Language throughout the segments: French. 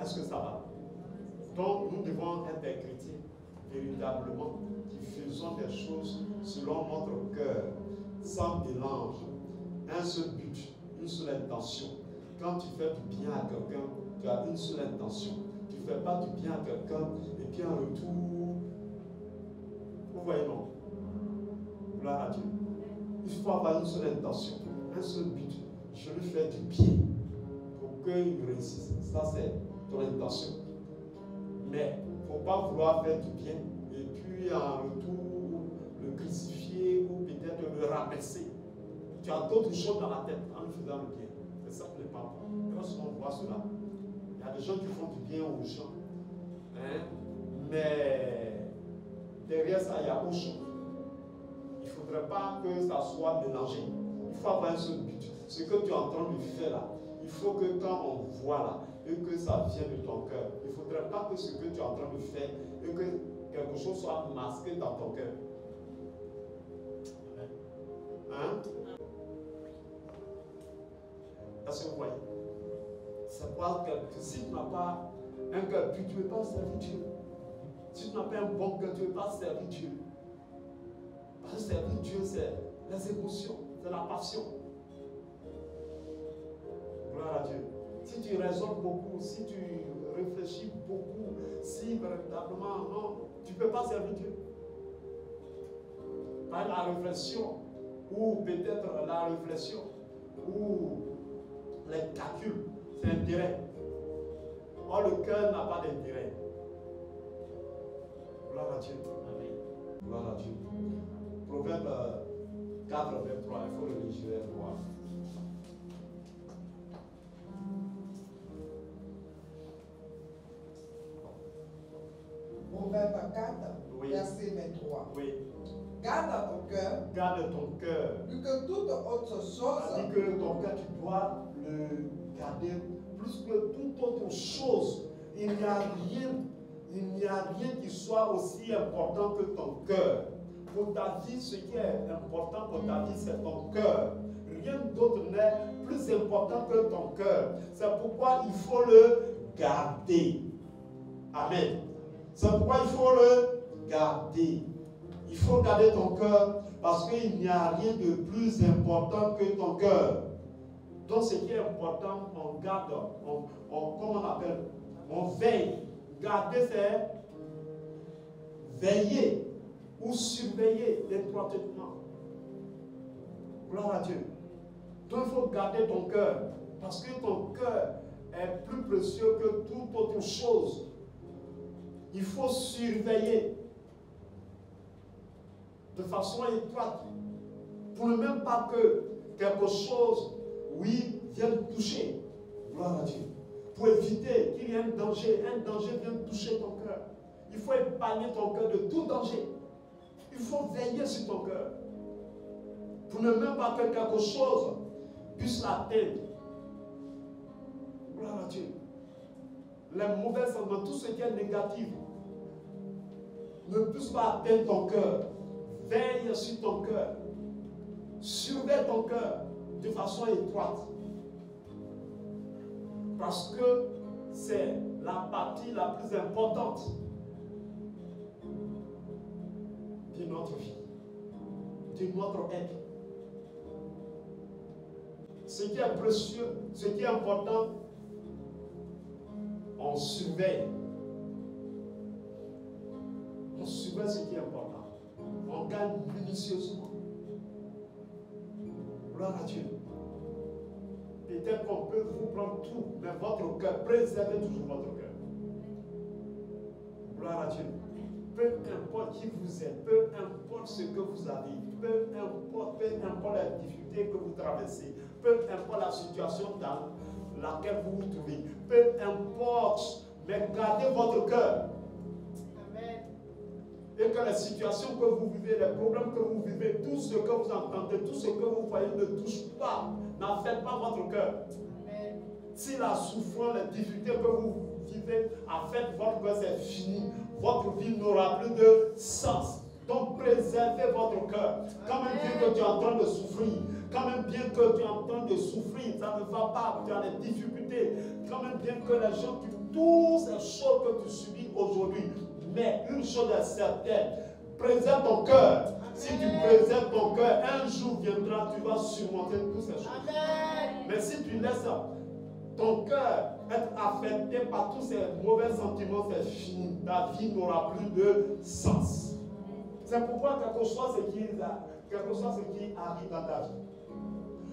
Est-ce que ça va? Donc, nous devons être des chrétiens véritablement qui faisons des choses selon notre cœur, sans mélange, un seul but, une seule intention. Quand tu fais du bien à quelqu'un, tu as une seule intention. Tu ne fais pas du bien à quelqu'un et puis en retour, vous voyez non? Gloire à Dieu. Il faut avoir une seule intention, un seul but. Je lui fais du bien pour qu'il réussisse. Ça, c'est ton intention. Mais il ne faut pas vouloir faire du bien et puis en retour le crucifier ou peut-être le rabaisser. Tu as d'autres choses dans la tête en lui faisant le bien. C'est ça qui n'est pas bon. Lorsqu'on voit cela, il y a des gens qui font du bien aux gens. Hein? Mais derrière ça, il y a autre chose. Il ne faudrait pas que ça soit mélangé. Il faut avoir un seul but. Ce que tu es en train de faire là, il faut que quand on voit là, et que ça vienne de ton cœur, il ne faudrait pas que ce que tu es en train de faire, et que quelque chose soit masqué dans ton cœur. Hein? Est-ce que vous voyez? C'est quoi que si tu n'as pas un cœur pur, tu ne peux pas servir Dieu. Si tu n'as pas un bon cœur, tu ne peux pas servir Dieu. Parce que servir Dieu, c'est les émotions, c'est la passion. Gloire à Dieu. Si tu raisonnes beaucoup, si tu réfléchis beaucoup, si véritablement, non, tu ne peux pas servir Dieu. Par la réflexion, ou peut-être la réflexion, ou les calculs, c'est intérêt. Or, le cœur n'a pas d'intérêt. Gloire à Dieu. Amen. Gloire à Dieu. Proverbe 4, 23, il faut le lire, je vais voir. Proverbe 4, oui. Verset 23. Oui. Garde ton cœur. Garde ton cœur. Plus que toute autre chose. C'est-à-dire que ton cœur, tu dois le garder plus que toute autre chose. Il n'y a rien qui soit aussi important que ton cœur. Pour ta vie, ce qui est important pour ta vie, c'est ton cœur. Rien d'autre n'est plus important que ton cœur. C'est pourquoi il faut le garder. Amen. C'est pourquoi il faut le garder. Il faut garder ton cœur parce qu'il n'y a rien de plus important que ton cœur. Donc ce qui est important, on garde, comment on appelle? On veille. Garder, c'est veiller ou surveiller étroitement. Gloire à Dieu. Donc il faut garder ton cœur parce que ton cœur est plus précieux que toute autre chose. Il faut surveiller de façon étroite pour ne même pas que quelque chose, oui, vienne toucher. Gloire à Dieu. Pour éviter qu'il y ait un danger vienne toucher ton cœur. Il faut épargner ton cœur de tout danger. Il faut veiller sur ton cœur pour ne même pas que quelque chose puisse l'atteindre. Gloire à Dieu. Les mauvais sentiments, tout ce qui est négatif, ne puisse pas atteindre ton cœur. Veille sur ton cœur. Surveille ton cœur de façon étroite. Parce que c'est la partie la plus importante de notre vie, de notre être. Ce qui est précieux, ce qui est important, on surveille. On surveille ce qui est important. On gagne minutieusement. Gloire à Dieu. Peut-être qu'on peut vous prendre tout, mais votre cœur, préservez toujours votre cœur. Gloire à Dieu. Peu importe qui vous êtes, peu importe ce que vous avez, peu importe la difficulté que vous traversez, peu importe la situation dans laquelle vous vous trouvez, peu importe, mais gardez votre cœur. Amen. Et que les situations que vous vivez, les problèmes que vous vivez, tout ce que vous entendez, tout ce que vous voyez ne touche pas, n'affecte pas votre cœur. Amen. Si la souffrance, les difficultés que vous vivez affectent votre cœur, c'est fini. Votre vie n'aura plus de sens. Donc préservez votre cœur. Quand même bien que tu es en train de souffrir, quand même bien que tu es en train de souffrir, ça ne va pas, tu as des difficultés. Quand même bien que les gens toutes ces choses que tu subis aujourd'hui. Mais une chose est certaine, préserve ton cœur. Si tu préserves ton cœur, un jour viendra, tu vas surmonter toutes ces choses. Amen. Mais si tu laisses ton cœur être affecté par tous ces mauvais sentiments, c'est fini. Ta vie n'aura plus de sens. C'est pourquoi quelque chose ce qui arrive dans ta vie,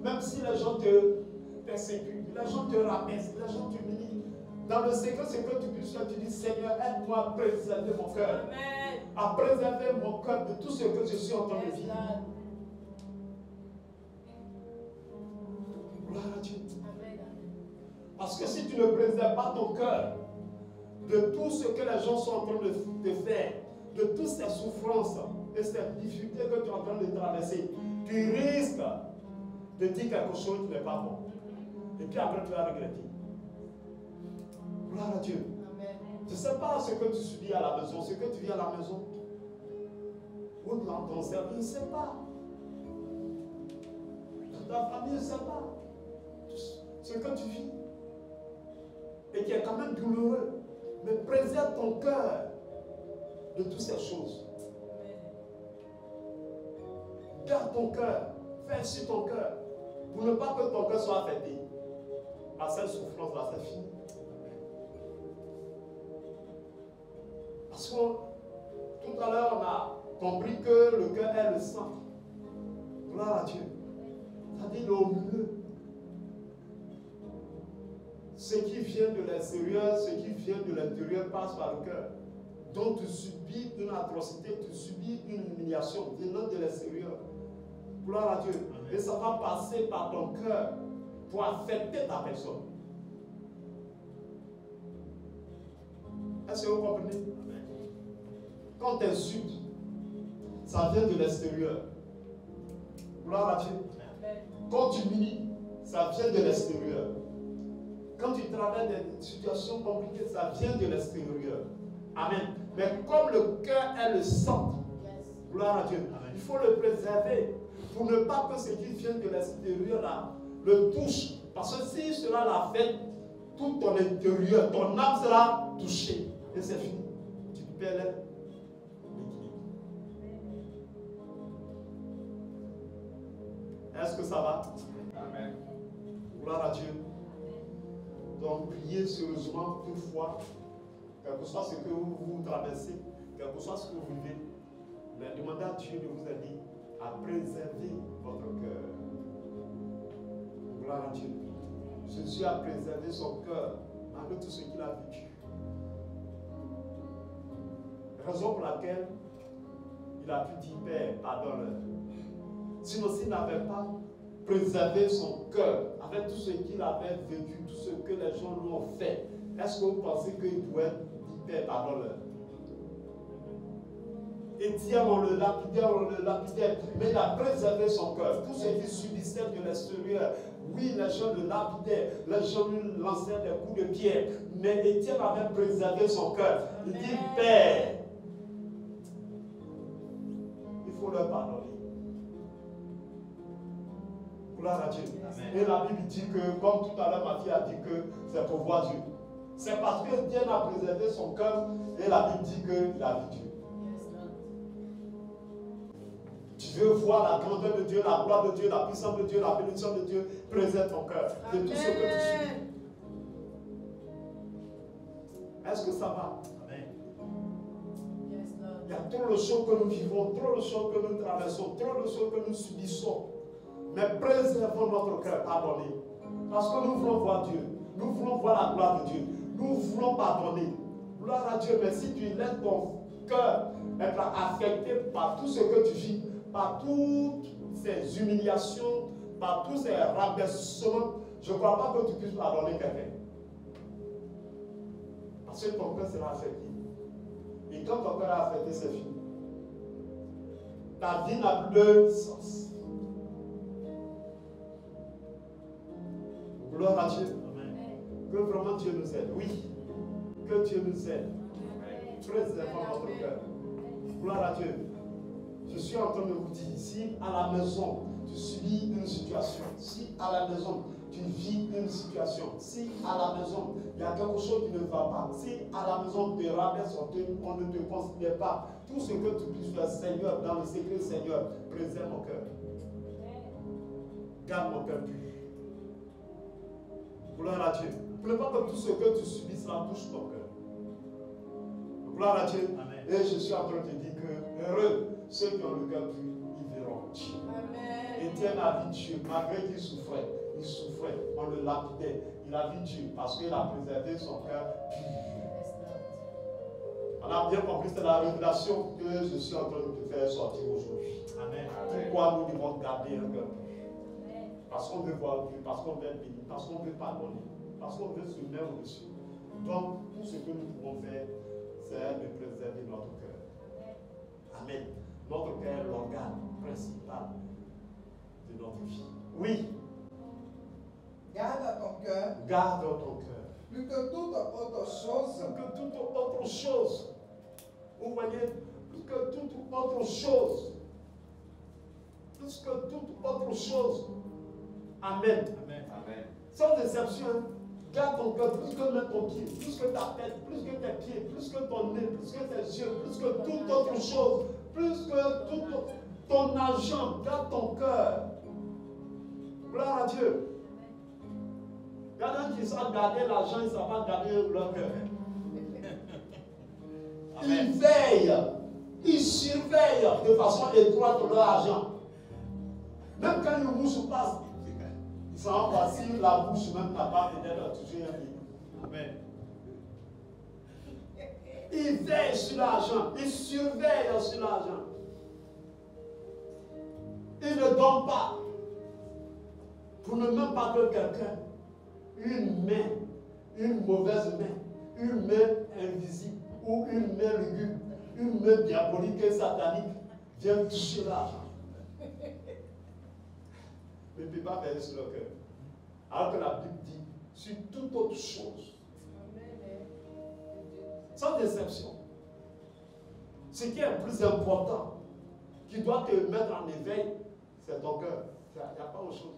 même si les gens te persécutent, les gens te rabaissent, les gens t'humilient, dans le secret, c'est que tu puisses faire, tu dis Seigneur, aide-moi à préserver mon cœur, à préserver mon cœur de tout ce que je suis en train de vivre. Gloire à Dieu. Parce que si tu ne préserves pas ton cœur de tout ce que les gens sont en train de faire, de toutes ces souffrances et ces difficultés que tu es en train de traverser, tu risques de dire quelque chose qui n'est pas bon. Et puis après, tu vas regretter. Gloire à Dieu. Je ne sais pas ce que tu subis à la maison, ce que tu vis à la maison, ou dans ton cerveau, je ne sais pas. Dans ta famille, je ne sais pas. Ce que tu vis. Et qui est quand même douloureux. Mais préserve ton cœur de toutes ces choses. Garde ton cœur. Fais sur ton cœur. Pour ne pas que ton cœur soit affecté par cette souffrance-là, c'est fini. Parce que tout à l'heure, on a compris que le cœur est le centre. Gloire à Dieu. C'est-à-dire au milieu. Ce qui vient de l'extérieur, ce qui vient de l'intérieur passe par le cœur. Donc tu subis une atrocité, tu subis une humiliation venant de l'extérieur. Gloire à Dieu. Amen. Et ça va passer par ton cœur pour affecter ta personne. Est-ce que vous comprenez? Amen. Quand tu insultes, ça vient de l'extérieur. Gloire à Dieu. Amen. Quand tu humilies, ça vient de l'extérieur. Quand tu traverses des situations compliquées, ça vient de l'extérieur. Amen. Mais comme le cœur est le centre, gloire à Dieu, amen, il faut le préserver pour ne pas que ce qui vient de l'extérieur là le touche. Parce que si cela l'affecte, tout ton intérieur, ton âme sera touchée. Et c'est fini. Tu perds l'équilibre. Est-ce que ça va? Amen. Gloire à Dieu. Donc, priez sérieusement toutefois, quel que soit ce que vous traversez, quel que soit ce que vous vivez, mais demandez à Dieu de vous aider à préserver votre cœur. Gloire à Dieu. Jésus a préservé son cœur malgré tout ce qu'il a vécu. Raison pour laquelle il a pu dire Père, pardonne-leur. Sinon, s'il n'avait pas préservé son cœur avec tout ce qu'il avait vécu, tout ce que les gens lui ont fait, est-ce que vous pensez qu'il pouvait dire Père, pardonne-leur? Étienne, on le lapidait, mais il a préservé son cœur. Tout ce qu'il subissait de l'extérieur, oui, les gens le lapidaient, les gens lui lançaient des coups de pierre, mais Étienne avait préservé son cœur. Il dit Père, il faut leur pardonner. Gloire à Dieu. Amen. Et la Bible dit que, comme tout à l'heure ma fille a dit que c'est pour voir Dieu. C'est parce que Dieu a préservé son cœur et la Bible dit qu'il a vu Dieu. Tu veux voir la grandeur de Dieu, la gloire de Dieu, la puissance de Dieu, la bénédiction de Dieu, préserve ton cœur de tout ce que tu suis. Est-ce que ça va? Amen. Il y a trop de choses que nous vivons, trop de choses que nous traversons, trop de choses que nous subissons. Mais préservons notre cœur, pardonnez. Parce que nous voulons voir Dieu. Nous voulons voir la gloire de Dieu. Nous voulons pardonner. Gloire à Dieu, mais si tu laisses ton cœur être affecté par tout ce que tu vis, par toutes ces humiliations, par tous ces rabaissements, je ne crois pas que tu puisses pardonner quelqu'un. Parce que ton cœur sera affecté. Et quand ton cœur est affecté, c'est fini. Ta vie n'a plus de sens. Gloire à Dieu. Amen. Que vraiment Dieu nous aide. Oui. Que Dieu nous aide. Préservons notre cœur. Gloire à Dieu. Je suis en train de vous dire, si à la maison tu subis une situation, si à la maison tu vis une situation, si à la maison il y a quelque chose qui ne va pas, si à la maison tu rabaisse, on ne te considère pas, tout ce que tu puisses faire, Seigneur, dans le secret, Seigneur, préserve mon cœur. Garde mon cœur pur. Gloire à Dieu. Ne voulez pas que tout ce que tu subis, cela touche ton cœur. Gloire à Dieu. Amen. Et je suis en train de te dire que heureux ceux qui ont le cœur pur, ils verront Dieu. Étienne a vu Dieu, malgré qu'il souffrait. Il souffrait, on le lapidait. Il a vu Dieu parce qu'il a préservé son cœur pur. On a bien compris, c'est la révélation que je suis en train de te faire sortir aujourd'hui. Amen. Pourquoi nous devons garder un cœur pur? Parce qu'on veut voir Dieu, parce qu'on veut être béni, parce qu'on veut pardonner, parce qu'on veut se mettre au-dessus. Donc, tout ce que nous pouvons faire, c'est de préserver notre cœur. Amen. Notre cœur est l'organe principal de notre vie. Oui. Garde ton cœur. Garde ton cœur. Plus que toute autre chose. Plus que toute autre chose. Vous voyez, plus que toute autre chose. Plus que toute autre chose. Amen. Amen. Amen. Sans déception, garde ton cœur plus que même ton pied, plus que ta tête, plus que tes pieds, plus que ton nez, plus que tes yeux, plus que toute autre chose, plus que tout ton argent. Garde ton cœur. Gloire à Dieu. Il y en a qui savent garder l'argent, ils ne savent pas garder leur cœur. Ils veillent, ils surveillent de façon étroite leur argent. Même quand une mouche passe, ils savent pas si la bouche même n'a pas peut-être touché un livre. Amen. Ils veillent sur l'argent, ils surveillent sur l'argent. Ils ne donnent pas pour ne même pas que quelqu'un, une main, une mauvaise main, une main invisible ou une main lugubre, une main diabolique et satanique vienne toucher l'argent. Ne peut pas faire sur le cœur. Alors que la Bible dit, sur toute autre chose, sans déception, ce qui est le plus important, qui doit te mettre en éveil, c'est ton cœur. Il n'y a pas autre chose.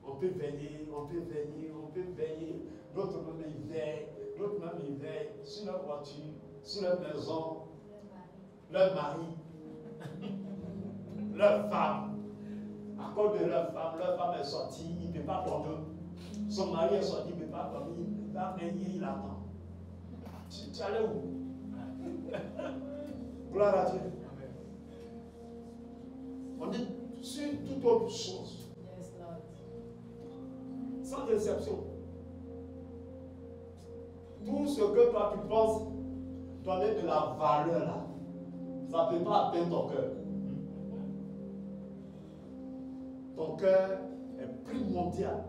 On peut veiller, on peut veiller, on peut veiller. D'autres même ils veillent, d'autres même ils veillent sur leur voiture, sur leur maison, leur mari, leur femme. À cause de leur femme est sortie, il ne peut pas dormir. Son mari est sorti, il ne peut pas dormir. Il va veiller, il attend. Tu allais où? Gloire à Dieu. On dit sur toute autre chose. Sans déception. Tout ce que toi tu penses donner de la valeur là, ça ne peut pas atteindre ton cœur. Ton cœur est primordial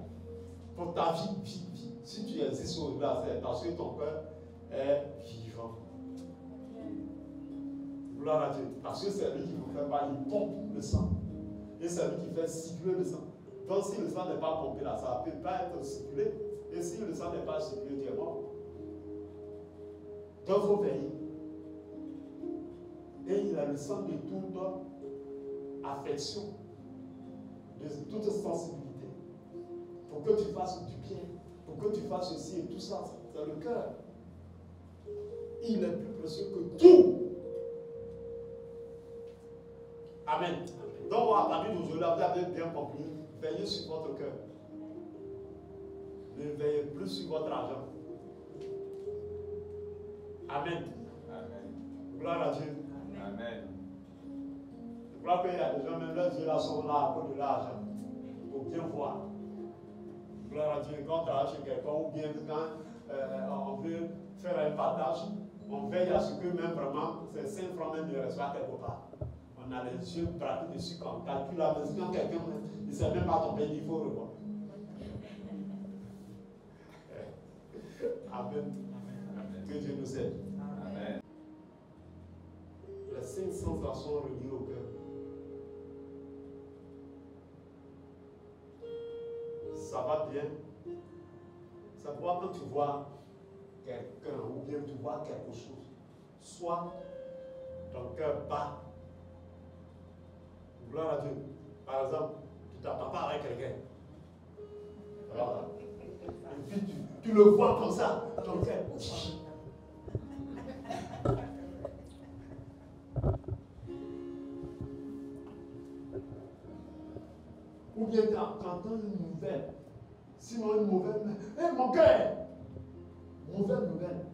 pour ta vie. Si tu existes au-delà, c'est parce que ton cœur est vivant. Gloire à Dieu. Parce que c'est lui qui ne fait pas, il pompe le sang. Et c'est lui qui fait circuler le sang. Donc si le sang n'est pas pompé là, ça ne peut pas être circulé. Et si le sang n'est pas circulé, tu es mort. Donc il faut veiller. Et il a le sang de toute affection, de toute sensibilité. Pour que tu fasses du bien, pour que tu fasses ceci et tout ça, c'est le cœur. Il est plus précieux que tout. Amen. Donc à partir d'aujourd'hui, vous avez bien compris. Veillez sur votre cœur. Ne veillez plus sur votre argent. Amen. Amen. Gloire à Dieu. Amen. Je crois qu'il y a des gens, même leurs yeux là sont là à cause de l'argent. Il faut bien voir. Gloire à Dieu. Quand tu as chez quelqu'un, ou bien quand on veut faire un partage, on veille à ce que même vraiment ces 5 francs même ne restent pas quelque part. On a les yeux braqués dessus quand on calcule la maison. Quand quelqu'un ne sait même pas tomber, il faut revoir. Amen. Amen. Que Dieu nous aide. Amen. Les 5 sens sont reliés au cœur. Ça va bien. Ça pourra quand tu vois quelqu'un ou bien tu vois quelque chose, soit ton cœur bat. Gloire à Dieu. Par exemple, Tu t'attends pas avec quelqu'un. Voilà. Et puis tu le vois comme ça. Ton cœur. Ou bien tu entends une nouvelle. Sinon une mauvaise. Hé, mon cœur! Mauvaise nouvelle.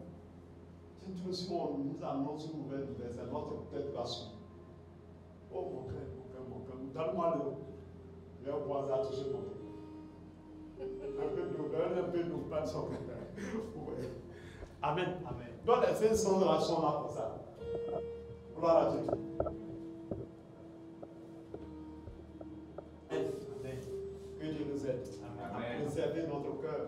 Si tu veux, si on nous annonce une mauvaise nouvelle, c'est notre tête passion. Oh mon cœur, mon cœur. Donne-moi le voisin à toucher mon cœur. Un peu d'eau, pas de son cœur. Ouais. Amen. Amen. Donc les faits sont là pour ça. Gloire à Dieu. Amen. Que Dieu nous aide à préserver notre cœur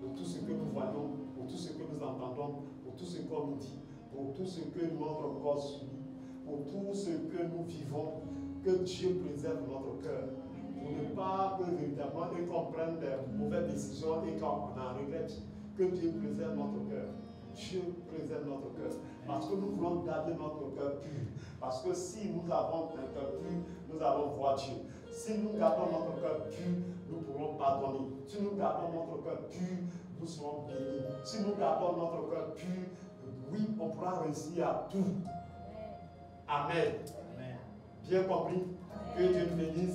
pour tout ce que nous voyons, pour tout ce que nous entendons, pour tout ce qu'on nous dit, pour tout ce que notre corps subit, pour tout ce que nous vivons. Que Dieu préserve notre cœur. Pour ne pas que véritablement qu'on prenne des mauvaises décisions et qu'on en regrette. Que Dieu préserve notre cœur. Dieu préserve notre cœur. Parce que nous voulons garder notre cœur pur. Parce que si nous avons un cœur pur, nous allons voir Dieu. Si nous gardons notre cœur pur, nous pourrons pardonner. Si nous gardons notre cœur pur, nous serons bénis. Si nous gardons notre cœur pur, oui, on pourra réussir à tout. Amen. Bien compris. Que Dieu nous bénisse.